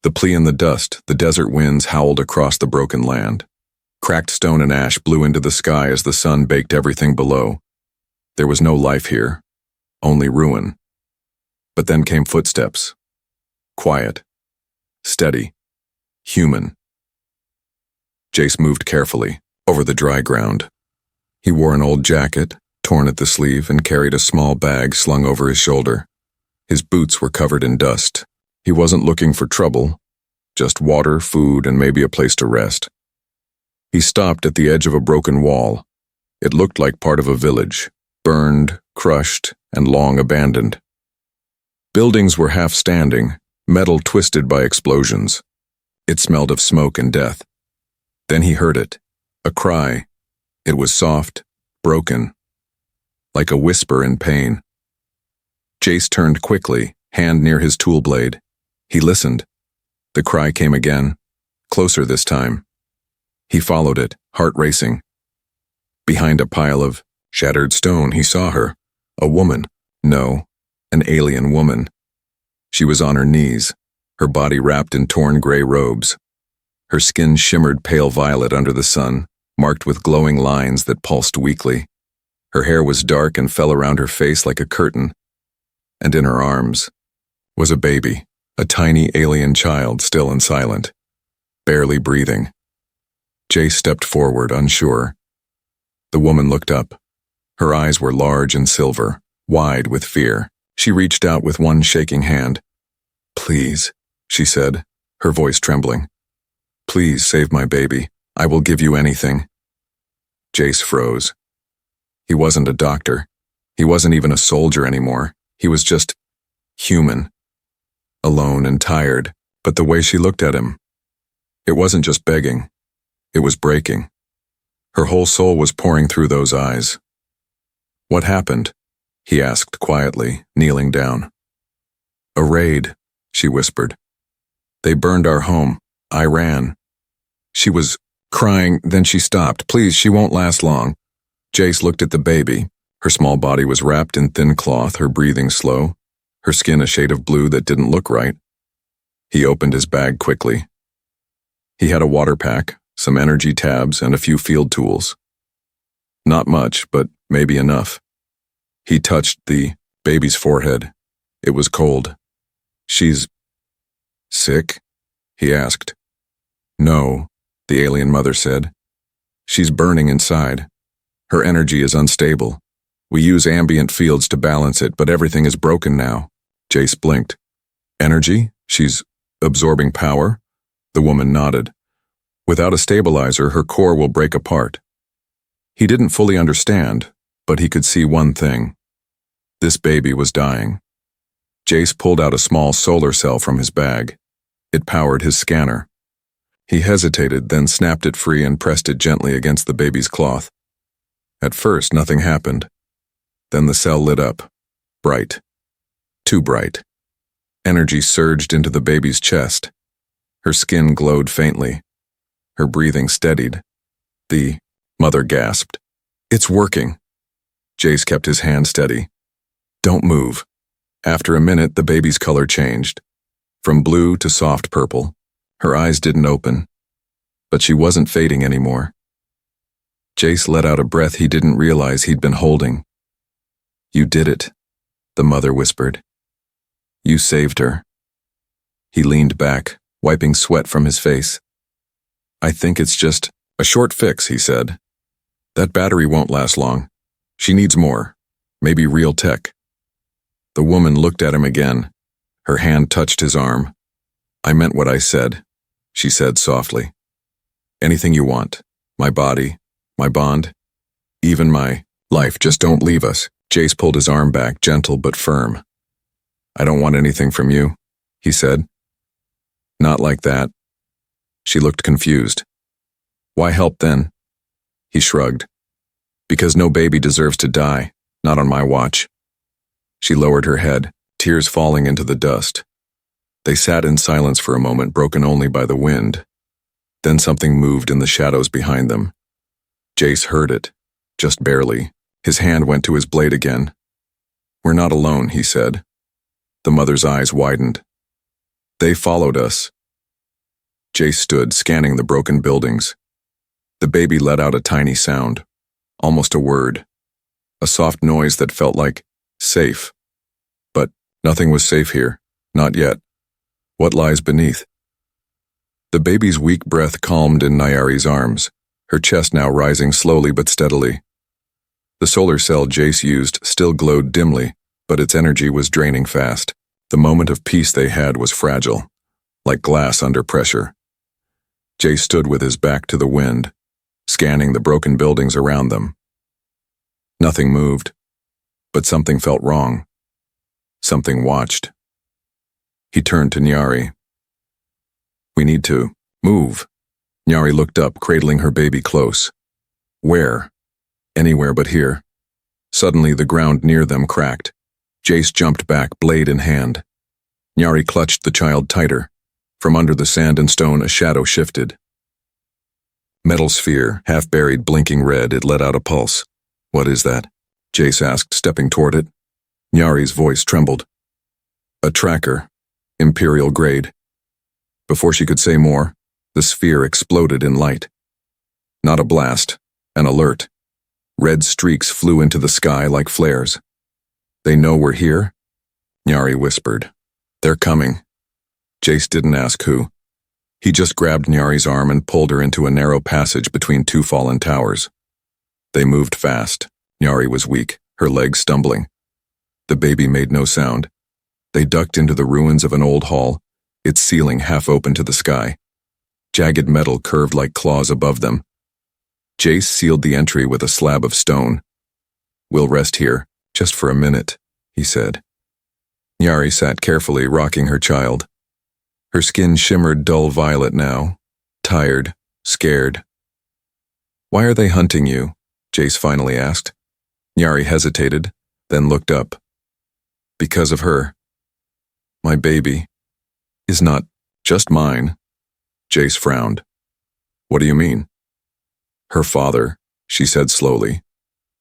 The plea in the dust, the desert winds howled across the broken land. Cracked stone and ash blew into the sky as the sun baked everything below. There was no life here, only ruin. But then came footsteps. Quiet, steady, human. Jace moved carefully, over the dry ground. He wore an old jacket, torn at the sleeve, and carried a small bag slung over his shoulder. His boots were covered in dust. He wasn't looking for trouble, just water, food, and maybe a place to rest. He stopped at the edge of a broken wall. It looked like part of a village, burned, crushed, and long abandoned. Buildings were half standing, metal twisted by explosions. It smelled of smoke and death. Then he heard it, a cry. It was soft, broken, like a whisper in pain. Jace turned quickly, hand near his tool blade. He listened. The cry came again, closer this time. He followed it, heart racing. Behind a pile of shattered stone, he saw her, a woman. No, an alien woman. She was on her knees, her body wrapped in torn gray robes. Her skin shimmered pale violet under the sun, marked with glowing lines that pulsed weakly. Her hair was dark and fell around her face like a curtain. And in her arms was a baby, a tiny alien child, still and silent, barely breathing. Jace stepped forward, unsure. The woman looked up. Her eyes were large and silver, wide with fear. She reached out with one shaking hand. "Please," she said, her voice trembling. "Please save my baby. I will give you anything." Jace froze. He wasn't a doctor. He wasn't even a soldier anymore. He was just human. Alone and tired, but the way she looked at him, it wasn't just begging. It was breaking. Her whole soul was pouring through those eyes. "What happened?" he asked quietly, kneeling down. "A raid," she whispered. "They burned our home. I ran." She was crying, then she stopped. "Please, she won't last long." Jace looked at the baby. Her small body was wrapped in thin cloth, her breathing slow, her skin a shade of blue that didn't look right. He opened his bag quickly. He had a water pack, some energy tabs, and a few field tools. Not much, but maybe enough. He touched the baby's forehead. It was cold. "She's sick?" he asked. "No," the alien mother said. "She's burning inside. Her energy is unstable. We use ambient fields to balance it, but everything is broken now." Jace blinked. "Energy? She's absorbing power?" The woman nodded. "Without a stabilizer, her core will break apart." He didn't fully understand, but he could see one thing. This baby was dying. Jace pulled out a small solar cell from his bag. It powered his scanner. He hesitated, then snapped it free and pressed it gently against the baby's cloth. At first, nothing happened. Then the cell lit up. Bright. Too bright. Energy surged into the baby's chest. Her skin glowed faintly. Her breathing steadied. The mother gasped. "It's working." Jace kept his hand steady. "Don't move." After a minute, the baby's color changed. From blue to soft purple. Her eyes didn't open. But she wasn't fading anymore. Jace let out a breath he didn't realize he'd been holding. "You did it," the mother whispered. "You saved her." He leaned back, wiping sweat from his face. "I think it's just a short fix," he said. "That battery won't last long. She needs more, maybe real tech." The woman looked at him again. Her hand touched his arm. "I meant what I said," she said softly. "Anything you want. My body, my bond, even my life. Just don't leave us." Jace pulled his arm back, gentle but firm. "I don't want anything from you," he said. "Not like that." She looked confused. "Why help then?" He shrugged. "Because no baby deserves to die, not on my watch." She lowered her head, tears falling into the dust. They sat in silence for a moment, broken only by the wind. Then something moved in the shadows behind them. Jace heard it, just barely. His hand went to his blade again. "We're not alone," he said. The mother's eyes widened. "They followed us," Jace stood, scanning the broken buildings. The baby let out a tiny sound, almost a word, a soft noise that felt like safe. But nothing was safe here, not yet. What lies beneath? The baby's weak breath calmed in Nayari's arms, her chest now rising slowly but steadily. The solar cell Jace used still glowed dimly, but its energy was draining fast. The moment of peace they had was fragile, like glass under pressure. Jace stood with his back to the wind, scanning the broken buildings around them. Nothing moved, but something felt wrong. Something watched. He turned to Nyari. "We need to move." Nyari looked up, cradling her baby close. Where? Anywhere but here. Suddenly the ground near them cracked. Jace jumped back, blade in hand. Nyari clutched the child tighter. From under the sand and stone a shadow shifted. Metal sphere, half-buried, blinking red, it let out a pulse. "What is that?" Jace asked, stepping toward it. Nyari's voice trembled. "A tracker. Imperial grade." Before she could say more, the sphere exploded in light. Not a blast, an alert. Red streaks flew into the sky like flares. "They know we're here?" Nyari whispered. "They're coming." Jace didn't ask who. He just grabbed Nyari's arm and pulled her into a narrow passage between two fallen towers. They moved fast. Nyari was weak, her legs stumbling. The baby made no sound. They ducked into the ruins of an old hall, its ceiling half open to the sky. Jagged metal curved like claws above them. Jace sealed the entry with a slab of stone. "We'll rest here, just for a minute," he said. Nyari sat carefully, rocking her child. Her skin shimmered dull violet now, tired, scared. "Why are they hunting you?" Jace finally asked. Nyari hesitated, then looked up. "Because of her. My baby is not just mine." Jace frowned. "What do you mean?" "Her father," she said slowly,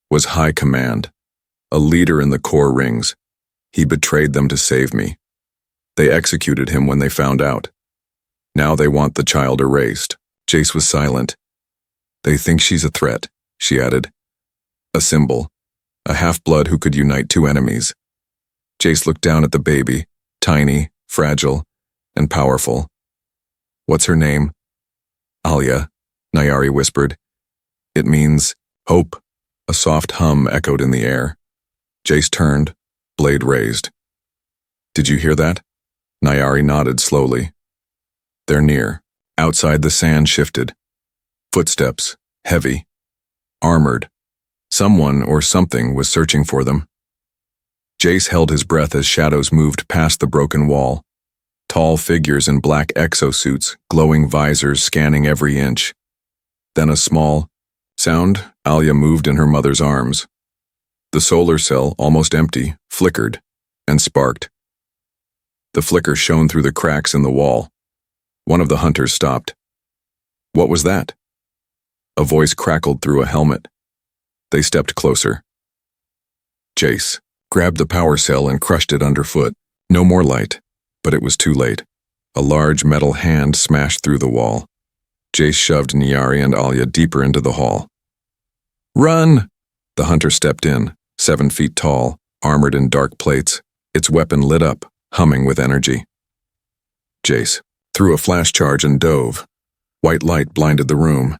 "was high command, a leader in the core rings. He betrayed them to save me. They executed him when they found out. Now they want the child erased." Jace was silent. "They think she's a threat," she added. "A symbol, a half-blood who could unite two enemies." Jace looked down at the baby, tiny, fragile, and powerful. "What's her name?" "Alia," Nayari whispered. "It means hope." A soft hum echoed in the air. Jace turned, blade raised. "Did you hear that?" Nayari nodded slowly. "They're near." Outside the sand shifted. Footsteps, heavy, armored. Someone or something was searching for them. Jace held his breath as shadows moved past the broken wall. Tall figures in black exosuits, glowing visors scanning every inch. Then a small sound. Alia moved in her mother's arms. The solar cell, almost empty, flickered and sparked. The flicker shone through the cracks in the wall. One of the hunters stopped. "What was that?" A voice crackled through a helmet. They stepped closer. Jace grabbed the power cell and crushed it underfoot. No more light, but it was too late. A large metal hand smashed through the wall. Jace shoved Nyari and Alia deeper into the hall. "Run!" The hunter stepped in, 7 feet tall, armored in dark plates, its weapon lit up, humming with energy. Jace threw a flash charge and dove. White light blinded the room.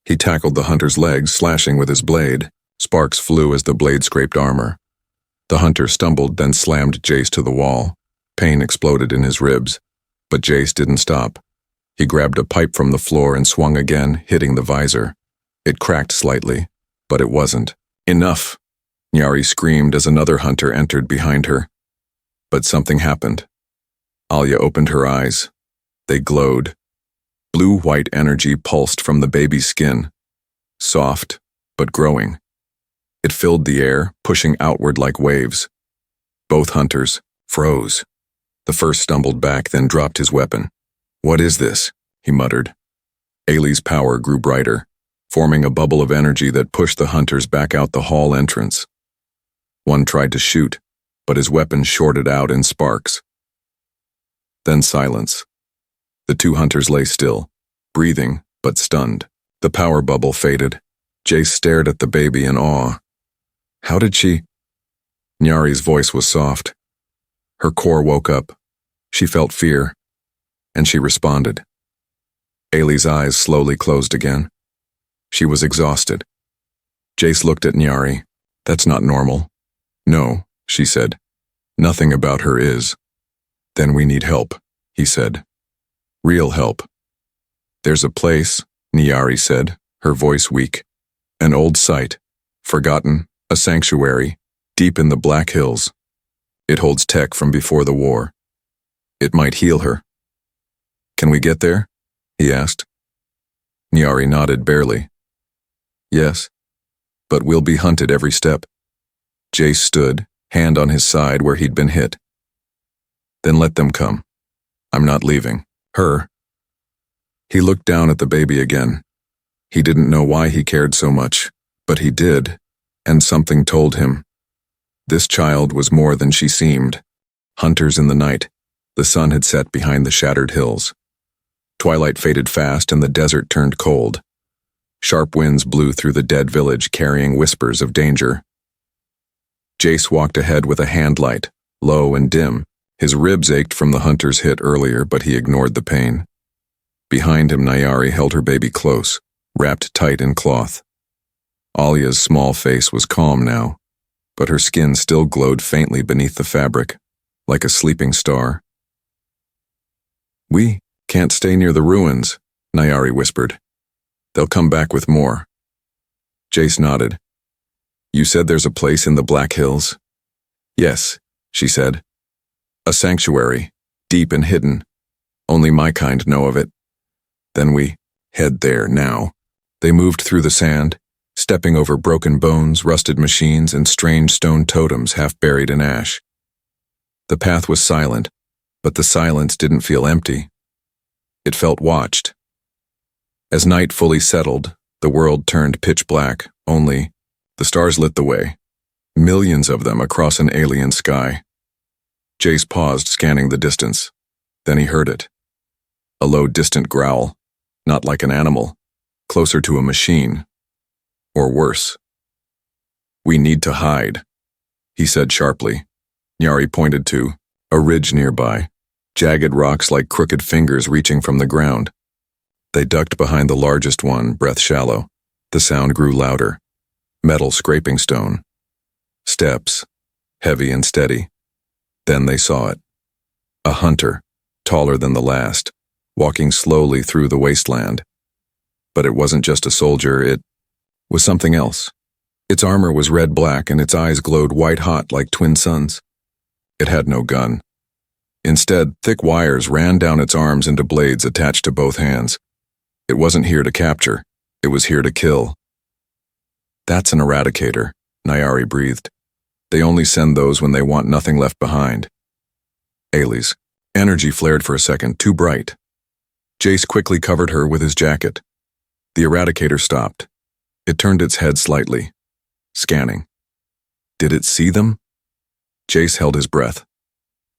He tackled the hunter's legs, slashing with his blade. Sparks flew as the blade scraped armor. The hunter stumbled, then slammed Jace to the wall. Pain exploded in his ribs, but Jace didn't stop. He grabbed a pipe from the floor and swung again, hitting the visor. It cracked slightly, but it wasn't. "Enough!" Nyari screamed as another hunter entered behind her. But something happened. Alia opened her eyes. They glowed. Blue-white energy pulsed from the baby's skin. Soft, but growing. It filled the air, pushing outward like waves. Both hunters froze. The first stumbled back, then dropped his weapon. "What is this?" he muttered. Ailey's power grew brighter, forming a bubble of energy that pushed the hunters back out the hall entrance. One tried to shoot, but his weapon shorted out in sparks. Then silence. The two hunters lay still, breathing, but stunned. The power bubble faded. Jace stared at the baby in awe. How did she? Nyari's voice was soft. Her core woke up. She felt fear, and she responded. Ailey's eyes slowly closed again. She was exhausted. Jace looked at Nyari. That's not normal. No, she said. Nothing about her is. Then we need help, he said. Real help. There's a place, Nyari said, her voice weak. An old site, forgotten, a sanctuary, deep in the Black Hills. It holds tech from before the war. It might heal her. Can we get there? He asked. Nyari nodded barely. Yes, but we'll be hunted every step. Jace stood, hand on his side where he'd been hit. Then let them come. I'm not leaving. Her. He looked down at the baby again. He didn't know why he cared so much, but he did, and something told him. This child was more than she seemed. Hunters in the night. The sun had set behind the shattered hills. Twilight faded fast and the desert turned cold. Sharp winds blew through the dead village carrying whispers of danger. Jace walked ahead with a hand light, low and dim. His ribs ached from the hunter's hit earlier, but he ignored the pain. Behind him, Nyari held her baby close, wrapped tight in cloth. Alia's small face was calm now, but her skin still glowed faintly beneath the fabric, like a sleeping star. We can't stay near the ruins, Nyari whispered. They'll come back with more. Jace nodded. You said there's a place in the Black Hills? Yes, she said. A sanctuary, deep and hidden. Only my kind know of it. Then we head there now. They moved through the sand, stepping over broken bones, rusted machines, and strange stone totems half buried in ash. The path was silent, but the silence didn't feel empty. It felt watched. As night fully settled, the world turned pitch black, only the stars lit the way, millions of them across an alien sky. Jace paused, scanning the distance. Then he heard it. A low, distant growl, not like an animal, closer to a machine. Or worse. We need to hide, he said sharply. Nyari pointed to a ridge nearby, jagged rocks like crooked fingers reaching from the ground. They ducked behind the largest one, breath shallow. The sound grew louder. Metal scraping stone. Steps, heavy and steady. Then they saw it. A hunter, taller than the last, walking slowly through the wasteland. But it wasn't just a soldier, it was something else. Its armor was red-black and its eyes glowed white-hot like twin suns. It had no gun. Instead, thick wires ran down its arms into blades attached to both hands. It wasn't here to capture, it was here to kill. That's an eradicator, Nyari breathed. They only send those when they want nothing left behind. Ailey's energy flared for a second, too bright. Jace quickly covered her with his jacket. The eradicator stopped. It turned its head slightly, scanning. Did it see them? Jace held his breath.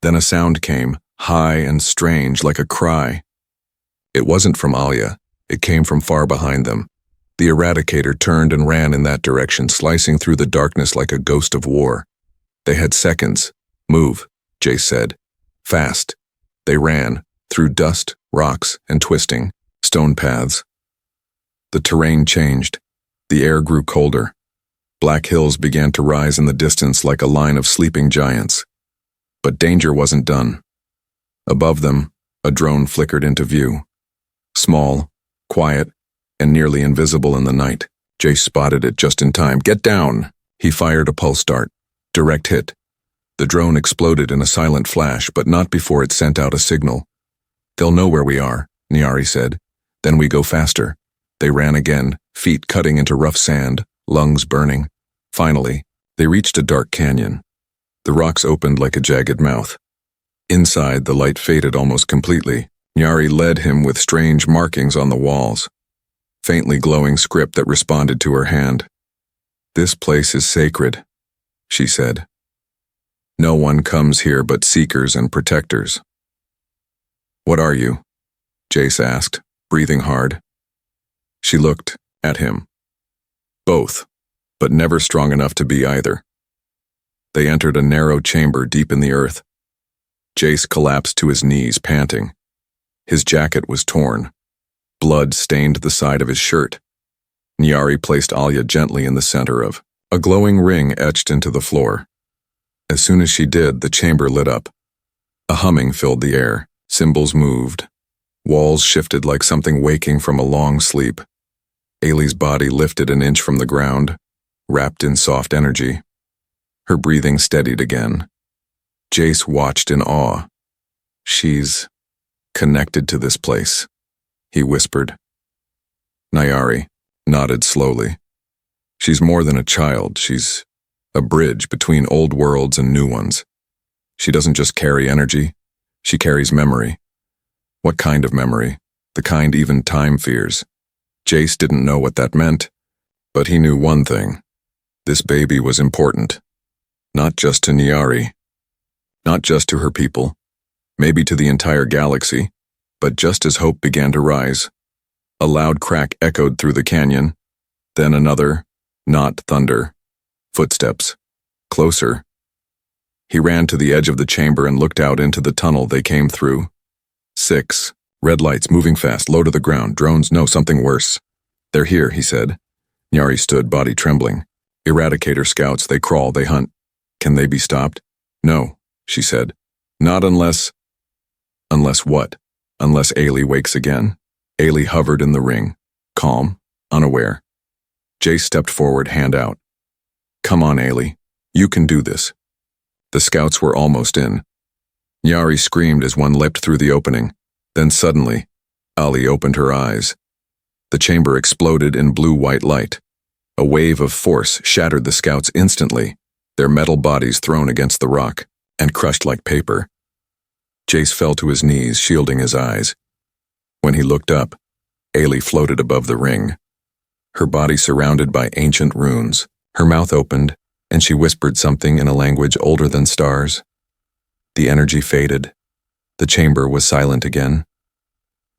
Then a sound came, high and strange, like a cry. It wasn't from Alia. It came from far behind them. The eradicator turned and ran in that direction, slicing through the darkness like a ghost of war. They had seconds. Move, Jace said. Fast. They ran, through dust, rocks, and twisting, stone paths. The terrain changed. The air grew colder. Black hills began to rise in the distance like a line of sleeping giants. But danger wasn't done. Above them, a drone flickered into view. Small, quiet, and nearly invisible in the night. Jace spotted it just in time. Get down! He fired a pulse dart. Direct hit. The drone exploded in a silent flash, but not before it sent out a signal. They'll know where we are, Nyari said. Then we go faster. They ran again, feet cutting into rough sand, lungs burning. Finally, they reached a dark canyon. The rocks opened like a jagged mouth. Inside, the light faded almost completely. Nyari led him with strange markings on the walls. Faintly glowing script that responded to her hand. This place is sacred, she said. No one comes here but seekers and protectors. What are you? Jace asked, breathing hard. She looked at him. Both, but never strong enough to be either. They entered a narrow chamber deep in the earth. Jace collapsed to his knees, panting. His jacket was torn. Blood stained the side of his shirt. Nyari placed Alia gently in the center of a glowing ring etched into the floor. As soon as she did, the chamber lit up. A humming filled the air. Symbols moved. Walls shifted like something waking from a long sleep. Ailey's body lifted an inch from the ground, wrapped in soft energy. Her breathing steadied again. Jace watched in awe. She's connected to this place, he whispered. Nyari nodded slowly. She's more than a child. She's a bridge between old worlds and new ones. She doesn't just carry energy, she carries memory. What kind of memory? The kind even time fears. Jace didn't know what that meant, but he knew one thing. This baby was important. Not just to Nyari. Not just to her people. Maybe to the entire galaxy. But just as hope began to rise, a loud crack echoed through the canyon. Then another, not thunder. Footsteps. Closer. He ran to the edge of the chamber and looked out into the tunnel they came through. 6. Red lights moving fast, low to the ground. Drones, no, something worse. They're here, he said. Nyari stood, body trembling. Eradicator scouts, they crawl, they hunt. Can they be stopped? No, she said. Not unless... Unless what? Unless Ailey wakes again. Ailey hovered in the ring, calm, unaware. Jace stepped forward, hand out. Come on, Ailey. You can do this. The scouts were almost in. Nyari screamed as one leapt through the opening. Then suddenly, Ali opened her eyes. The chamber exploded in blue-white light. A wave of force shattered the scouts instantly, their metal bodies thrown against the rock and crushed like paper. Jace fell to his knees, shielding his eyes. When he looked up, Ailey floated above the ring. Her body surrounded by ancient runes. Her mouth opened, and she whispered something in a language older than stars. The energy faded. The chamber was silent again.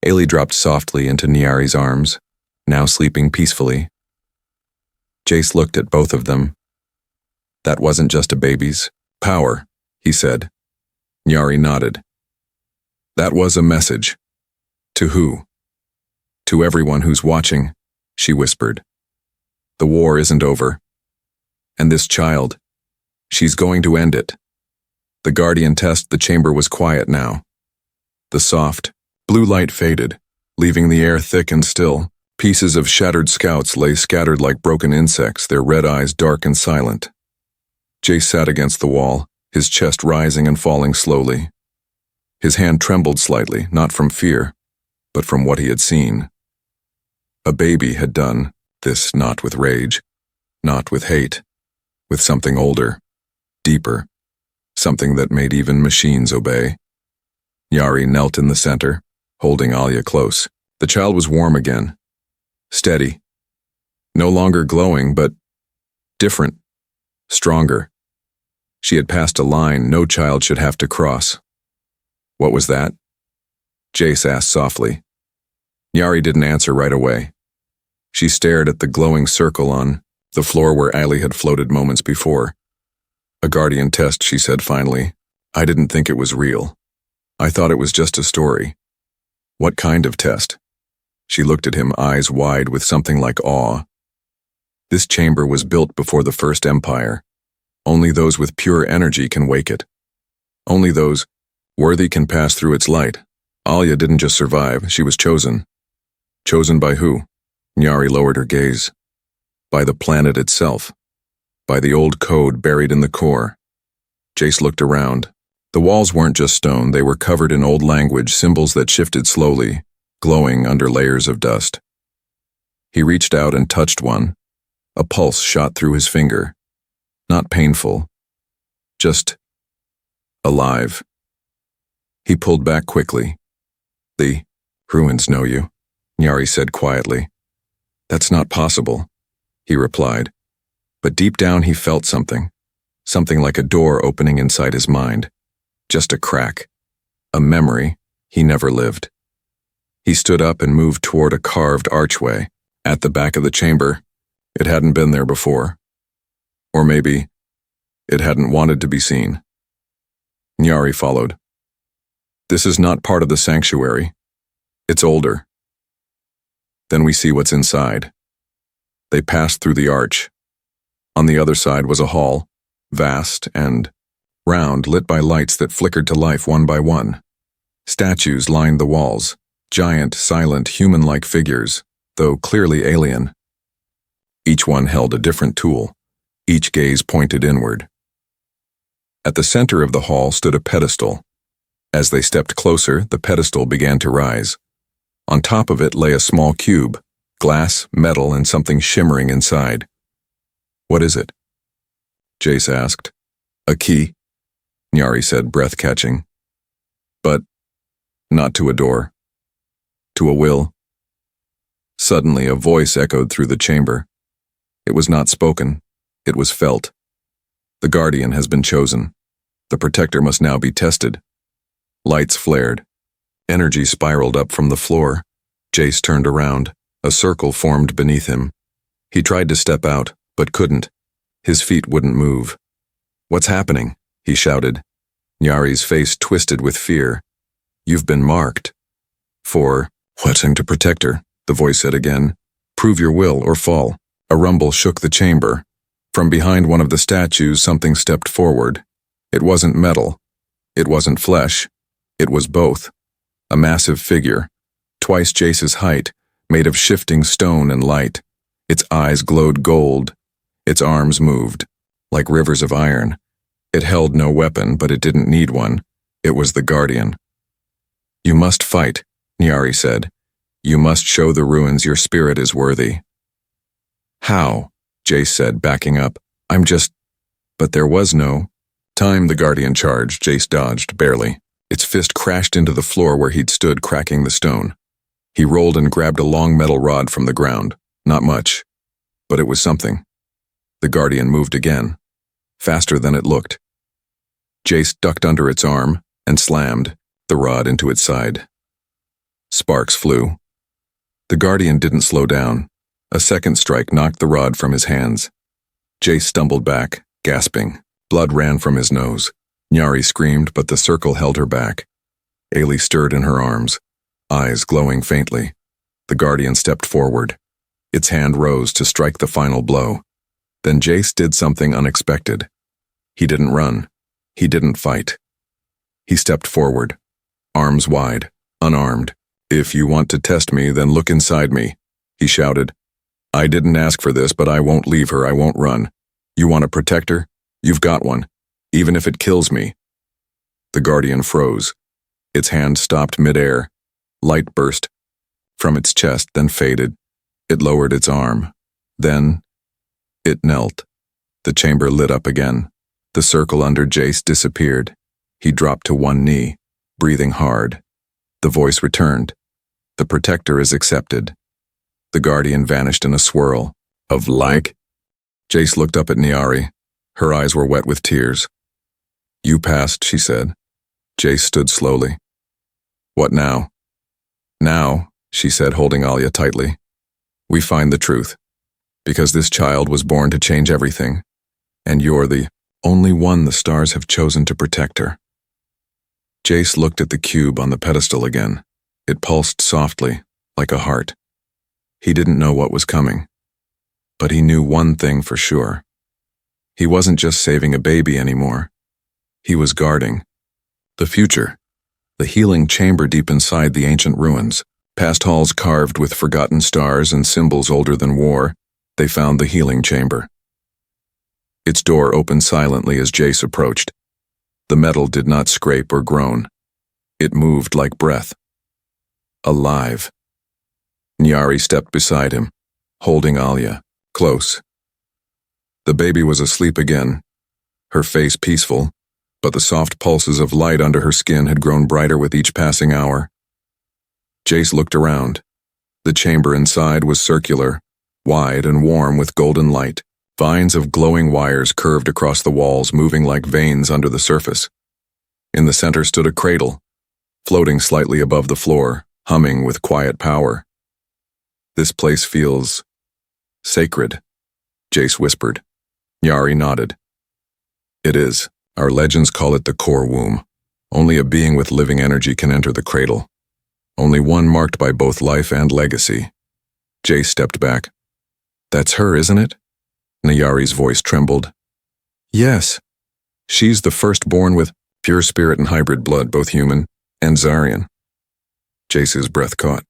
Ailey dropped softly into Nyari's arms, now sleeping peacefully. Jace looked at both of them. That wasn't just a baby's power, he said. Nyari nodded. That was a message. To who? To everyone who's watching, she whispered. The war isn't over. And this child, she's going to end it. The Guardian test, the chamber was quiet now. The soft, blue light faded, leaving the air thick and still. Pieces of shattered scouts lay scattered like broken insects, their red eyes dark and silent. Jace sat against the wall, his chest rising and falling slowly. His hand trembled slightly, not from fear, but from what he had seen. A baby had done this not with rage, not with hate, with something older, deeper, something that made even machines obey. Nyari knelt in the center, holding Alia close. The child was warm again, steady, no longer glowing, but different, stronger. She had passed a line no child should have to cross. What was that? Jace asked softly. Nyari didn't answer right away. She stared at the glowing circle on the floor where Ailey had floated moments before. A Guardian test, she said finally. I didn't think it was real. I thought it was just a story. What kind of test? She looked at him, eyes wide with something like awe. This chamber was built before the First Empire. Only those with pure energy can wake it. Only those worthy can pass through its light. Alia didn't just survive, she was chosen. Chosen by who? Nyari lowered her gaze. By the planet itself. By the old code buried in the core. Jace looked around. The walls weren't just stone, they were covered in old language, symbols that shifted slowly, glowing under layers of dust. He reached out and touched one. A pulse shot through his finger. Not painful. Just alive. He pulled back quickly. The ruins know you, Nyari said quietly. That's not possible, he replied. But deep down he felt something. Something like a door opening inside his mind. Just a crack. A memory he never lived. He He stood up and moved toward a carved archway at the back of the chamber. It hadn't been there before. Or maybe it hadn't wanted to be seen. Nyari followed. This is not part of the sanctuary. It's older. Then we see what's inside. They passed through the arch. On the other side was a hall, vast and round, lit by lights that flickered to life one by one. Statues lined the walls, giant, silent, human-like figures, though clearly alien. Each one held a different tool, each gaze pointed inward. At the center of the hall stood a pedestal. As they stepped closer, the pedestal began to rise. On top of it lay a small cube, glass, metal, and something shimmering inside. What is it? Jace asked. A key, Nyari said, breath-catching. But not to a door. To a will. Suddenly, a voice echoed through the chamber. It was not spoken. It was felt. The Guardian has been chosen. The Protector must now be tested. Lights flared. Energy spiraled up from the floor. Jace turned around. A circle formed beneath him. He tried to step out, but couldn't. His feet wouldn't move. What's happening? He shouted. Nyari's face twisted with fear. You've been marked. For watching to Protector, the voice said again. Prove your will or fall. A rumble shook the chamber. From behind one of the statues, something stepped forward. It wasn't metal. It wasn't flesh. It was both. A massive figure, twice Jace's height, made of shifting stone and light. Its eyes glowed gold. Its arms moved, like rivers of iron. It held no weapon, but it didn't need one. It was the Guardian. You must fight, Nyari said. You must show the ruins your spirit is worthy. How? Jace said, backing up. But there was no time. The Guardian charged. Jace dodged, barely. Its fist crashed into the floor where he'd stood, cracking the stone. He rolled and grabbed a long metal rod from the ground. Not much, but it was something. The Guardian moved again, faster than it looked. Jace ducked under its arm and slammed the rod into its side. Sparks flew. The Guardian didn't slow down. A second strike knocked the rod from his hands. Jace stumbled back, gasping. Blood ran from his nose. Nyari screamed, but the circle held her back. Ailey stirred in her arms, eyes glowing faintly. The Guardian stepped forward. Its hand rose to strike the final blow. Then Jace did something unexpected. He didn't run. He didn't fight. He stepped forward, arms wide, unarmed. If you want to test me, then look inside me, he shouted. I didn't ask for this, but I won't leave her. I won't run. You want a protector? You've got one, even if it kills me. The Guardian froze. Its hand stopped midair. Light burst from its chest, then faded. It lowered its arm. Then it knelt. The chamber lit up again. The circle under Jace disappeared. He dropped to one knee, breathing hard. The voice returned. The Protector is accepted. The Guardian vanished in a swirl of light. Jace looked up at Nyari. Her eyes were wet with tears. You passed, she said. Jace stood slowly. What now? Now, she said, holding Alia tightly. We find the truth. Because this child was born to change everything. And you're the only one the stars have chosen to protect her. Jace looked at the cube on the pedestal again. It pulsed softly, like a heart. He didn't know what was coming. But he knew one thing for sure. He wasn't just saving a baby anymore. He was guarding the future. The healing chamber deep inside the ancient ruins. Past halls carved with forgotten stars and symbols older than war, they found the healing chamber. Its door opened silently as Jace approached. The metal did not scrape or groan. It moved like breath. Alive. Nyari stepped beside him, holding Alia, close. The baby was asleep again, her face peaceful, but the soft pulses of light under her skin had grown brighter with each passing hour. Jace looked around. The chamber inside was circular, wide and warm with golden light. Vines of glowing wires curved across the walls, moving like veins under the surface. In the center stood a cradle, floating slightly above the floor, humming with quiet power. This place feels sacred, Jace whispered. Nyari nodded. It is. Our legends call it the core womb. Only a being with living energy can enter the cradle. Only one marked by both life and legacy. Jace stepped back. That's her, isn't it? Nyari's voice trembled. Yes. She's the firstborn with pure spirit and hybrid blood, both human and Zarian. Jace's breath caught.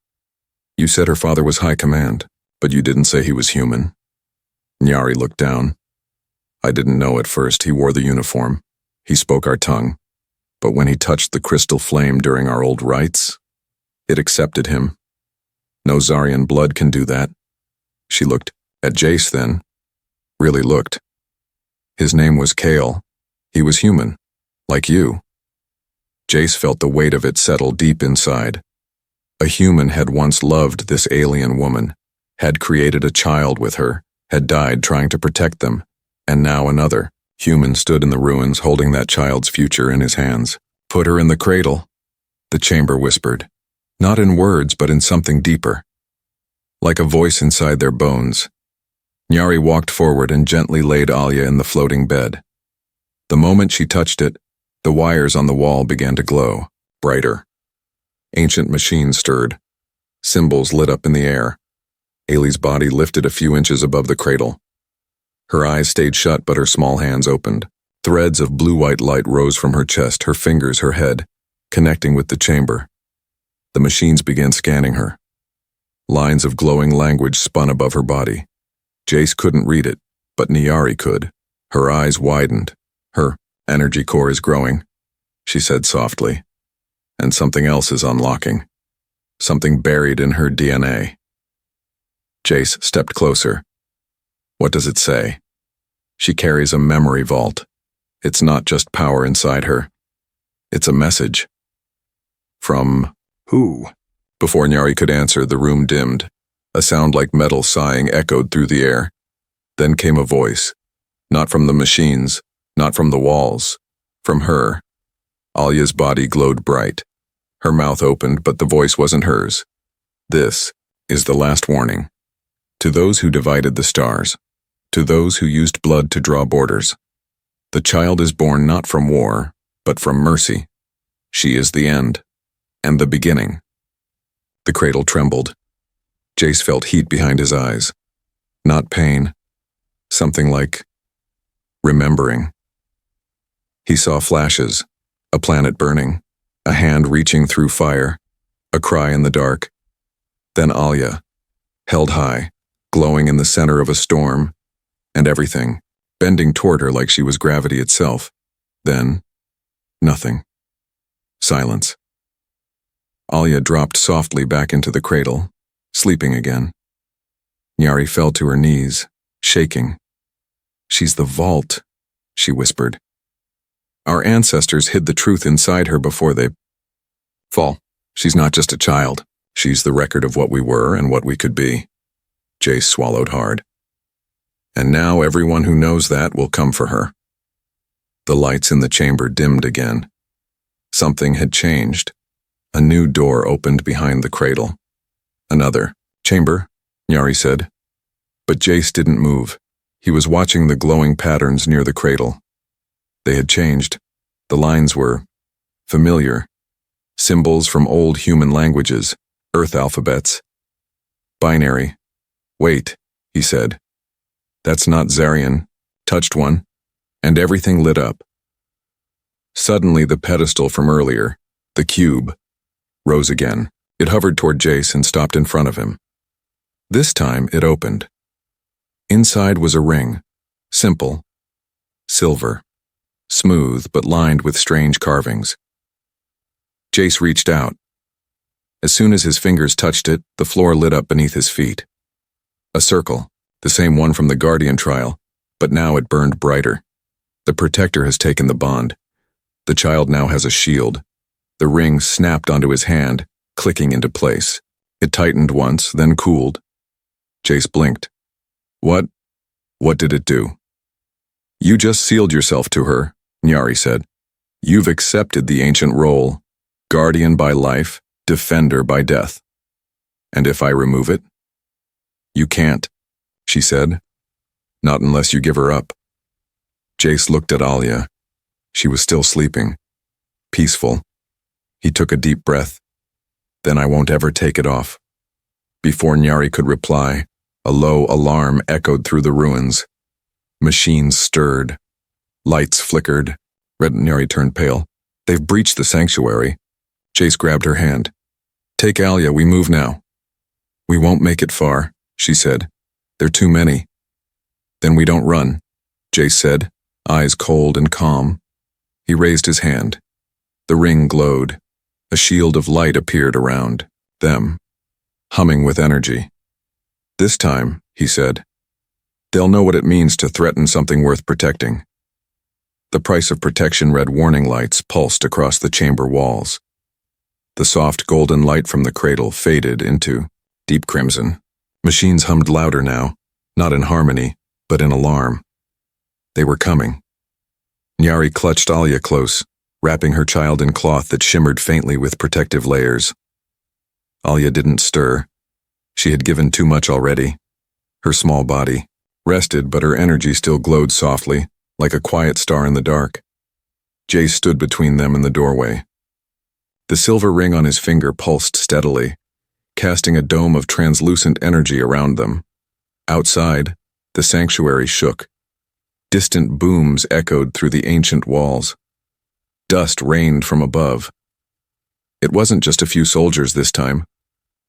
You said her father was high command, but you didn't say he was human. Nyari looked down. I didn't know at first. He wore the uniform. He spoke our tongue. But when he touched the crystal flame during our old rites, it accepted him. No Zarian blood can do that. She looked at Jace then. Really looked. His name was Kale. He was human, like you. Jace felt the weight of it settle deep inside. A human had once loved this alien woman, had created a child with her, had died trying to protect them, and now another human stood in the ruins holding that child's future in his hands. Put her in the cradle, the chamber whispered, not in words but in something deeper. Like a voice inside their bones. Nyari walked forward and gently laid Alia in the floating bed. The moment she touched it, the wires on the wall began to glow, brighter. Ancient machines stirred. Symbols lit up in the air. Ailey's body lifted a few inches above the cradle. Her eyes stayed shut, but her small hands opened. Threads of blue-white light rose from her chest, her fingers, her head, connecting with the chamber. The machines began scanning her. Lines of glowing language spun above her body. Jace couldn't read it, but Nyari could. Her eyes widened. Her energy core is growing, she said softly. And something else is unlocking. Something buried in her DNA. Jace stepped closer. What does it say? She carries a memory vault. It's not just power inside her. It's a message. From who? Before Nyari could answer, the room dimmed. A sound like metal sighing echoed through the air. Then came a voice. Not from the machines, not from the walls. From her. Alia's body glowed bright. Her mouth opened, but the voice wasn't hers. This is the last warning. To those who divided the stars. To those who used blood to draw borders. The child is born not from war, but from mercy. She is the end. And the beginning. The cradle trembled. Jace felt heat behind his eyes. Not pain. Something like remembering. He saw flashes, a planet burning, a hand reaching through fire, a cry in the dark. Then Alia, held high, glowing in the center of a storm, and everything, bending toward her like she was gravity itself. Then, nothing. Silence. Alia dropped softly back into the cradle, sleeping again. Nyari fell to her knees, shaking. She's the vault, she whispered. Our ancestors hid the truth inside her before they fall. She's not just a child. She's the record of what we were and what we could be. Jace swallowed hard. And now everyone who knows that will come for her. The lights in the chamber dimmed again. Something had changed. A new door opened behind the cradle. Another. Chamber, Nyari said. But Jace didn't move. He was watching the glowing patterns near the cradle. They had changed. The lines were familiar. Symbols from old human languages, Earth alphabets. Binary. Wait, he said. That's not Zarian. Touched one. And everything lit up. Suddenly the pedestal from earlier, the cube, rose again. It hovered toward Jace and stopped in front of him. This time it opened. Inside was a ring. Simple. Silver. Smooth but lined with strange carvings. Jace reached out. As soon as his fingers touched it, the floor lit up beneath his feet. A circle, the same one from the Guardian trial, but now it burned brighter. The protector has taken the bond. The child now has a shield. The ring snapped onto his hand, clicking into place. It tightened once, then cooled. Jace blinked. What did it do? You just sealed yourself to her, Nyari said. You've accepted the ancient role. Guardian by life, Defender by death. And if I remove it? You can't, she said. Not unless you give her up. Jace looked at Alia. She was still sleeping. Peaceful. He took a deep breath. Then I won't ever take it off. Before Nyari could reply, a low alarm echoed through the ruins. Machines stirred. Lights flickered. Nyari turned pale. They've breached the sanctuary. Jace grabbed her hand. Take Alia, we move now. We won't make it far, she said. There are too many. Then we don't run, Jace said, eyes cold and calm. He raised his hand. The ring glowed. A shield of light appeared around them, humming with energy. This time, he said, they'll know what it means to threaten something worth protecting. The price of protection red warning lights pulsed across the chamber walls. The soft golden light from the cradle faded into deep crimson. Machines hummed louder now, not in harmony, but in alarm. They were coming. Nyari clutched Alia close, wrapping her child in cloth that shimmered faintly with protective layers. Alia didn't stir. She had given too much already. Her small body rested, but her energy still glowed softly, like a quiet star in the dark. Jace stood between them in the doorway. The silver ring on his finger pulsed steadily, casting a dome of translucent energy around them. Outside, the sanctuary shook. Distant booms echoed through the ancient walls. Dust rained from above. It wasn't just a few soldiers this time.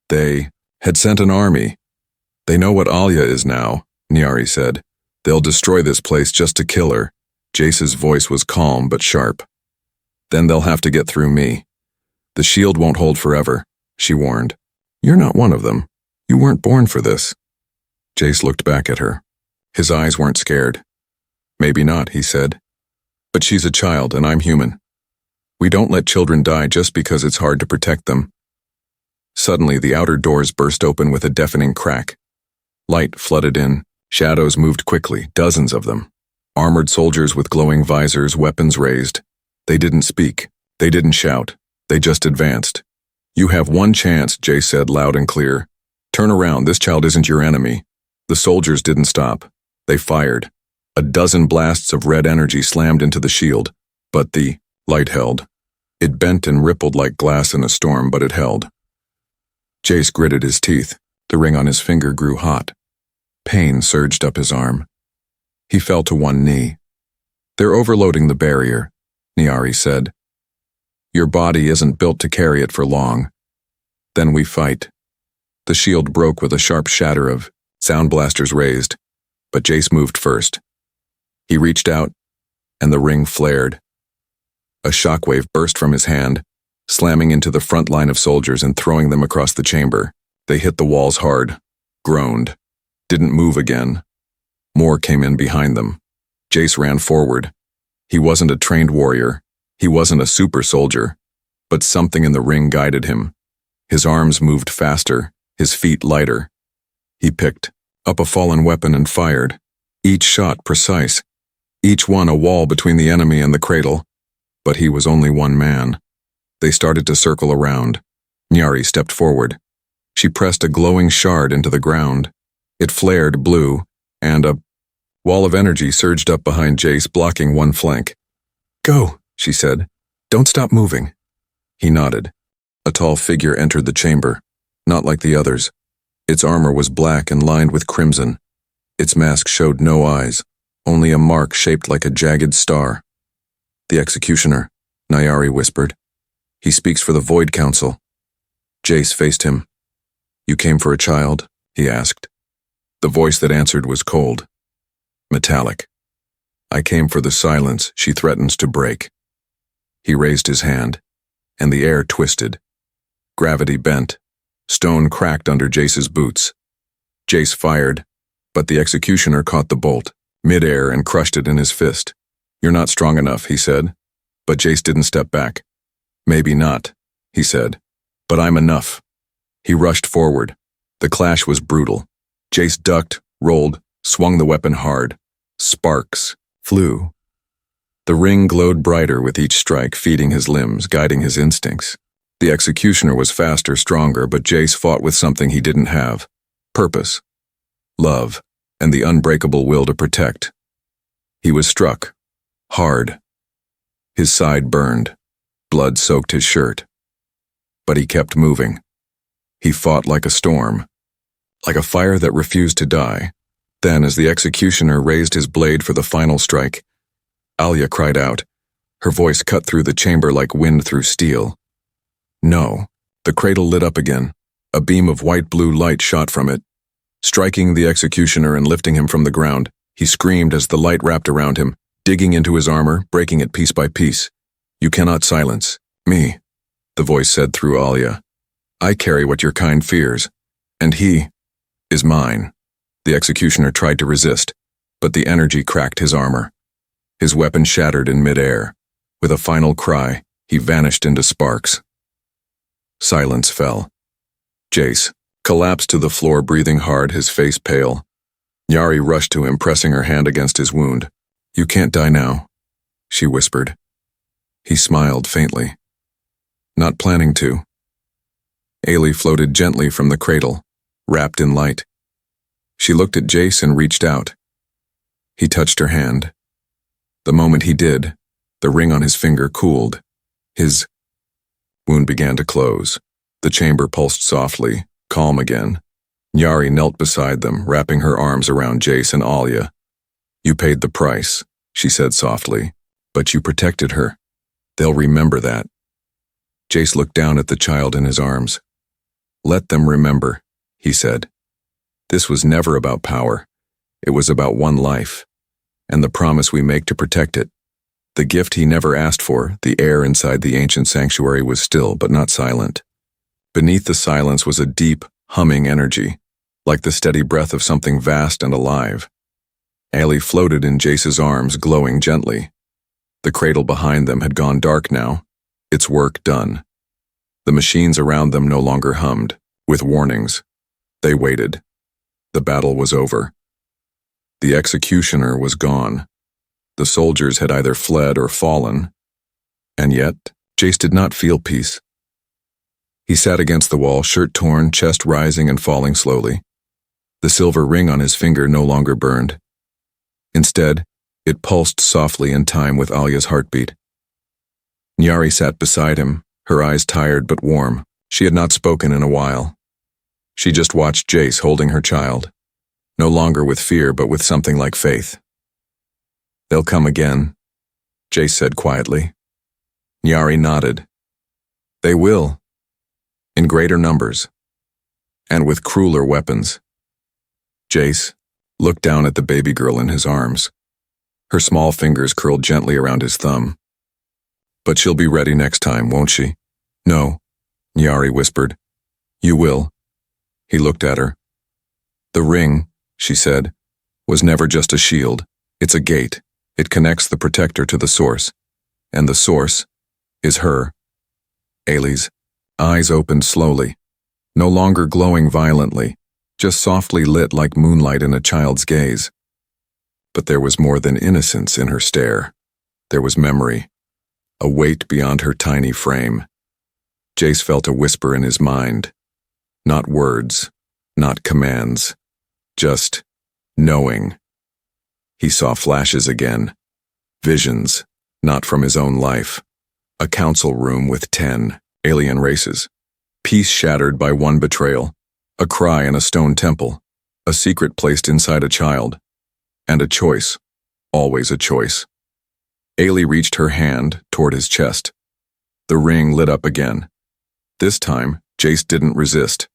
They had sent an army. They know what Alia is now, Nyari said. They'll destroy this place just to kill her. Jace's voice was calm but sharp. Then they'll have to get through me. The shield won't hold forever, she warned. You're not one of them. You weren't born for this. Jace looked back at her. His eyes weren't scared. Maybe not, he said. But she's a child and I'm human. We don't let children die just because it's hard to protect them. Suddenly, the outer doors burst open with a deafening crack. Light flooded in. Shadows moved quickly, dozens of them. Armored soldiers with glowing visors, weapons raised. They didn't speak. They didn't shout. They just advanced. You have one chance, Jay said loud and clear. Turn around, this child isn't your enemy. The soldiers didn't stop. They fired. A dozen blasts of red energy slammed into the shield, but the light held. It bent and rippled like glass in a storm, but it held. Jace gritted his teeth. The ring on his finger grew hot. Pain surged up his arm. He fell to one knee. They're overloading the barrier, Nyari said. Your body isn't built to carry it for long. Then we fight. The shield broke with a sharp shatter of sound blasters raised, but Jace moved first. He reached out, and the ring flared. A shockwave burst from his hand, slamming into the front line of soldiers and throwing them across the chamber. They hit the walls hard, groaned, didn't move again. More came in behind them. Jace ran forward. He wasn't a trained warrior. He wasn't a super soldier. But something in the ring guided him. His arms moved faster, his feet lighter. He picked up a fallen weapon and fired. Each shot precise. Each one a wall between the enemy and the cradle. But he was only one man. They started to circle around. Nyari stepped forward. She pressed a glowing shard into the ground. It flared blue, and a wall of energy surged up behind Jace, blocking one flank. Go, she said. Don't stop moving. He nodded. A tall figure entered the chamber, not like the others. Its armor was black and lined with crimson. Its mask showed no eyes, only a mark shaped like a jagged star. The executioner, Nyari whispered. He speaks for the Void Council. Jace faced him. You came for a child? He asked. The voice that answered was cold, metallic. I came for the silence she threatens to break. He raised his hand, and the air twisted. Gravity bent. Stone cracked under Jace's boots. Jace fired, but the executioner caught the bolt, midair, and crushed it in his fist. You're not strong enough, he said. But Jace didn't step back. Maybe not, he said, but I'm enough. He rushed forward. The clash was brutal. Jace ducked, rolled, swung the weapon hard. Sparks flew. The ring glowed brighter with each strike, feeding his limbs, guiding his instincts. The executioner was faster, stronger, but Jace fought with something he didn't have: purpose, love, and the unbreakable will to protect. He was struck. Hard. His side burned. Blood soaked his shirt. But he kept moving. He fought like a storm, like a fire that refused to die. Then, as the executioner raised his blade for the final strike, Alia cried out. Her voice cut through the chamber like wind through steel. No. The cradle lit up again. A beam of white-blue light shot from it. Striking the executioner and lifting him from the ground, he screamed as the light wrapped around him, digging into his armor, breaking it piece by piece. You cannot silence me, the voice said through Alia. I carry what your kind fears, and he is mine. The executioner tried to resist, but the energy cracked his armor. His weapon shattered in midair. With a final cry, he vanished into sparks. Silence fell. Jace collapsed to the floor, breathing hard, his face pale. Nyari rushed to him, pressing her hand against his wound. You can't die now, she whispered. He smiled faintly. Not planning to. Ailey floated gently from the cradle, wrapped in light. She looked at Jace and reached out. He touched her hand. The moment he did, the ring on his finger cooled. His wound began to close. The chamber pulsed softly, calm again. Nyari knelt beside them, wrapping her arms around Jace and Alia. You paid the price, she said softly, but you protected her. They'll remember that. Jace looked down at the child in his arms. Let them remember, he said. This was never about power. It was about one life, and the promise we make to protect it. The gift he never asked for, the air inside the ancient sanctuary, was still but not silent. Beneath the silence was a deep, humming energy, like the steady breath of something vast and alive. Ailey floated in Jace's arms, glowing gently. The cradle behind them had gone dark now, its work done. The machines around them no longer hummed, with warnings. They waited. The battle was over. The executioner was gone. The soldiers had either fled or fallen. And yet, Jace did not feel peace. He sat against the wall, shirt torn, chest rising and falling slowly. The silver ring on his finger no longer burned. Instead, it pulsed softly in time with Alia's heartbeat. Nyari sat beside him, her eyes tired but warm. She had not spoken in a while. She just watched Jace holding her child, no longer with fear but with something like faith. They'll come again, Jace said quietly. Nyari nodded. They will, in greater numbers, and with crueler weapons. Jace looked down at the baby girl in his arms. Her small fingers curled gently around his thumb. But she'll be ready next time, won't she? No, Nyari whispered. You will. He looked at her. The ring, she said, was never just a shield. It's a gate. It connects the protector to the source. And the source is her. Ailey's eyes opened slowly, no longer glowing violently, just softly lit like moonlight in a child's gaze. But there was more than innocence in her stare. There was memory, a weight beyond her tiny frame. Jace felt a whisper in his mind. Not words, not commands, just knowing. He saw flashes again. Visions, not from his own life. A council room with 10 alien races. Peace shattered by one betrayal. A cry in a stone temple. A secret placed inside a child. And a choice. Always a choice. Ailey reached her hand toward his chest. The ring lit up again. This time, Jace didn't resist.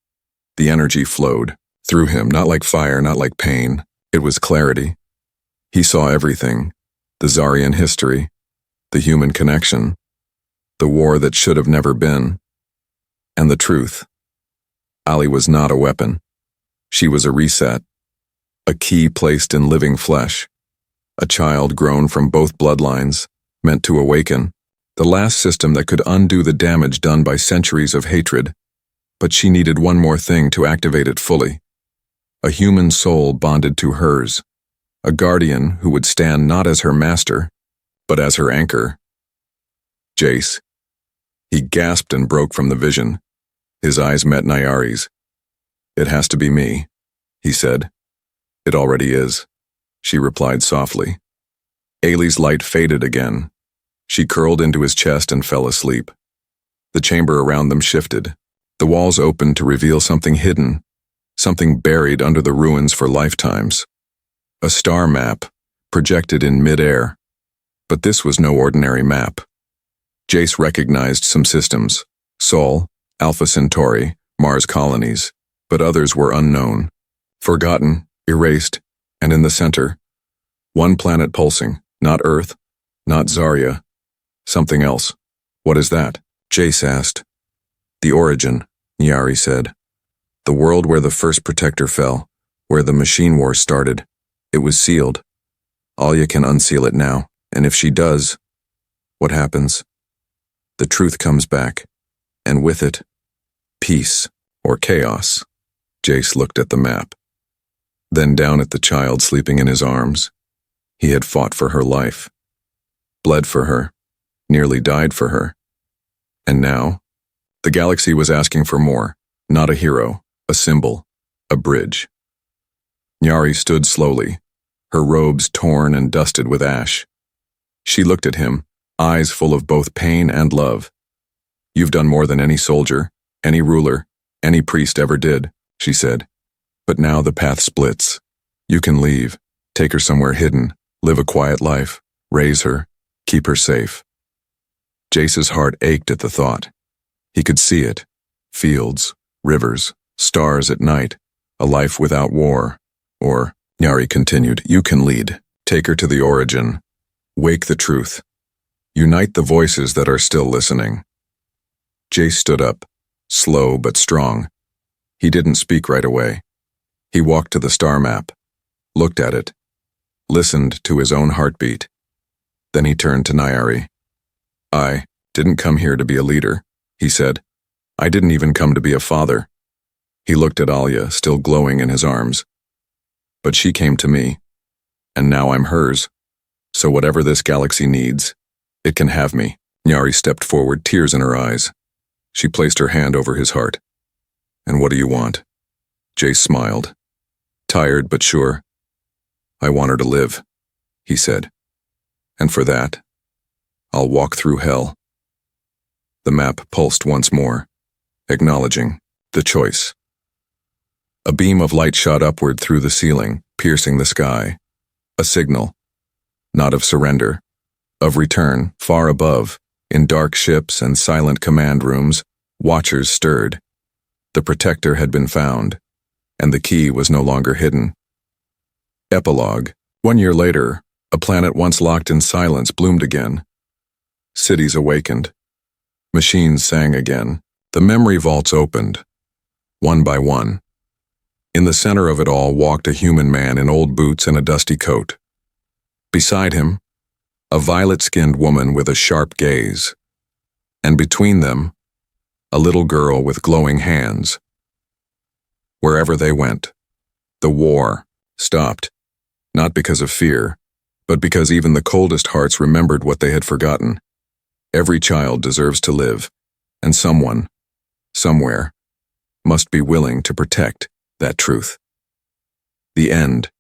The energy flowed through him, not like fire, not like pain. It was clarity. He saw everything. The Zarian history. The human connection. The war that should have never been. And the truth. Ali was not a weapon. She was a reset. A key placed in living flesh. A child grown from both bloodlines, meant to awaken. The last system that could undo the damage done by centuries of hatred. But she needed one more thing to activate it fully. A human soul bonded to hers. A guardian who would stand not as her master, but as her anchor. Jace. He gasped and broke from the vision. His eyes met Nayari's. "It has to be me," he said. "It already is," she replied softly. Ailey's light faded again. She curled into his chest and fell asleep. The chamber around them shifted. The walls opened to reveal something hidden, something buried under the ruins for lifetimes. A star map, projected in mid-air. But this was no ordinary map. Jace recognized some systems: Sol, Alpha Centauri, Mars colonies, but others were unknown, forgotten, erased, and in the center, one planet pulsing, not Earth, not Zarya, something else. "What is that?" Jace asked. "The origin," Nyari said. "The world where the first protector fell, where the machine war started. It was sealed. Alia can unseal it now, and if she does, what happens? The truth comes back, and with it, peace or chaos." Jace looked at the map, then down at the child sleeping in his arms. He had fought for her life, bled for her, nearly died for her. And now, the galaxy was asking for more, not a hero, a symbol, a bridge. Nyari stood slowly, her robes torn and dusted with ash. She looked at him, eyes full of both pain and love. "You've done more than any soldier, any ruler, any priest ever did," she said. "But now the path splits. You can leave, take her somewhere hidden, live a quiet life, raise her, keep her safe." Jace's heart ached at the thought. He could see it: fields, rivers, stars at night, a life without war. Or, Nyari continued, "You can lead, take her to the origin, wake the truth, unite the voices that are still listening." Jace stood up, slow but strong. He didn't speak right away. He walked to the star map, looked at it, listened to his own heartbeat. Then he turned to Nyari. "I didn't come here to be a leader," he said. "I didn't even come to be a father." He looked at Alia, still glowing in his arms. "But she came to me, and now I'm hers. So whatever this galaxy needs, it can have me." Nyari stepped forward, tears in her eyes. She placed her hand over his heart. "And what do you want?" Jace smiled. Tired but sure. "I want her to live," he said. "And for that, I'll walk through hell." The map pulsed once more, acknowledging the choice. A beam of light shot upward through the ceiling, piercing the sky. A signal, not of surrender, of return. Far above, in dark ships and silent command rooms, watchers stirred. The protector had been found, and the key was no longer hidden. Epilogue. 1 year later, a planet once locked in silence bloomed again. Cities awakened. Machines sang again. The memory vaults opened, one by one. In the center of it all walked a human man in old boots and a dusty coat. Beside him, a violet-skinned woman with a sharp gaze. And between them, a little girl with glowing hands. Wherever they went, the war stopped, not because of fear, but because even the coldest hearts remembered what they had forgotten. Every child deserves to live, and someone, somewhere, must be willing to protect that truth. The end.